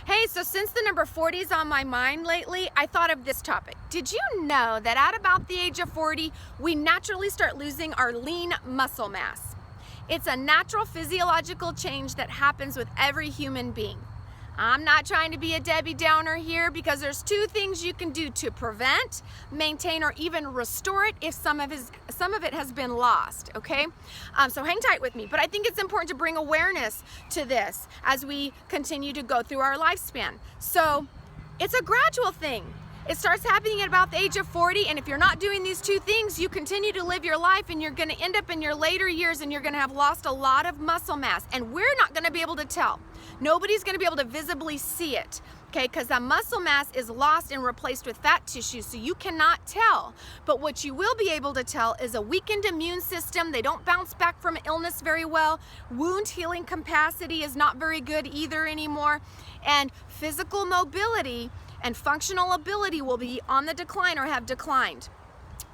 Hey, so since the number 40 is on my mind lately, I thought of this topic. Did you know that at about the age of 40, we naturally start losing our lean muscle mass? It's a natural physiological change that happens with every human being. I'm not trying to be a Debbie Downer here because there's two things you can do to prevent, maintain, or even restore it if some of it has been lost, okay? So hang tight with me, but I think it's important to bring awareness to this as we continue to go through our lifespan. So it's a gradual thing. It starts happening at about the age of 40, and if you're not doing these two things, you continue to live your life and you're gonna end up in your later years and you're gonna have lost a lot of muscle mass, and we're not gonna be able to tell. Nobody's gonna be able to visibly see it, okay? Because that muscle mass is lost and replaced with fat tissue, so you cannot tell. But what you will be able to tell is a weakened immune system. They don't bounce back from illness very well. Wound healing capacity is not very good either anymore. And physical mobility and functional ability will be on the decline or have declined.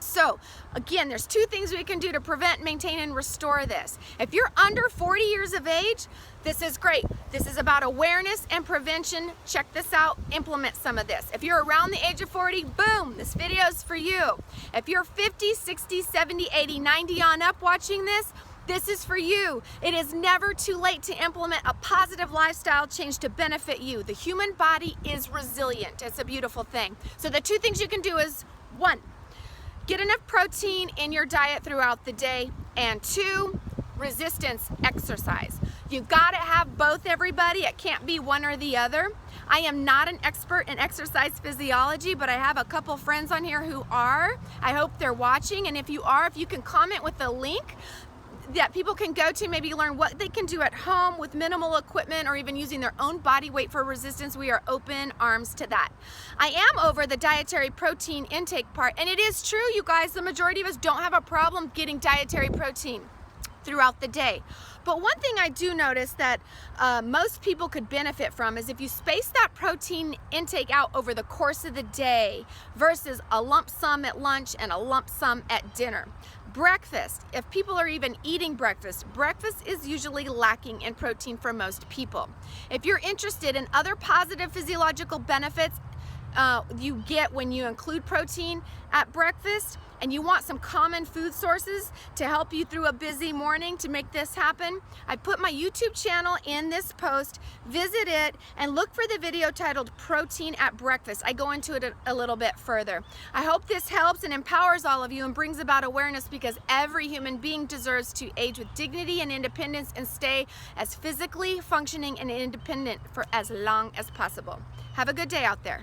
So again, there's two things we can do to prevent, maintain, and restore this. If you're under 40 years of age, this is great. This is about awareness and prevention. Check this out, implement some of this. If you're around the age of 40, boom, this video is for you. If you're 50, 60, 70, 80, 90 on up watching this, this is for you. It is never too late to implement a positive lifestyle change to benefit you. The human body is resilient. It's a beautiful thing. So the two things you can do is, one, get enough protein in your diet throughout the day, and two, resistance exercise. You've got to have both, everybody. It can't be one or the other. I am not an expert in exercise physiology, but I have a couple friends on here who are. I hope they're watching, and if you are, if you can comment with the link that people can go to, maybe learn what they can do at home with minimal equipment or even using their own body weight for resistance, we are open arms to that. I am over the dietary protein intake part, and it is true, you guys, the majority of us don't have a problem getting dietary protein throughout the day. But one thing I do notice that most people could benefit from is if you space that protein intake out over the course of the day versus a lump sum at lunch and a lump sum at dinner. Breakfast, if people are even eating breakfast is usually lacking in protein for most people. If you're interested in other positive physiological benefits you get when you include protein at breakfast, and you want some common food sources to help you through a busy morning to make this happen, I put my YouTube channel in this post. Visit it and look for the video titled Protein at Breakfast. I go into it a little bit further. I hope this helps and empowers all of you and brings about awareness, because every human being deserves to age with dignity and independence and stay as physically functioning and independent for as long as possible. Have a good day out there.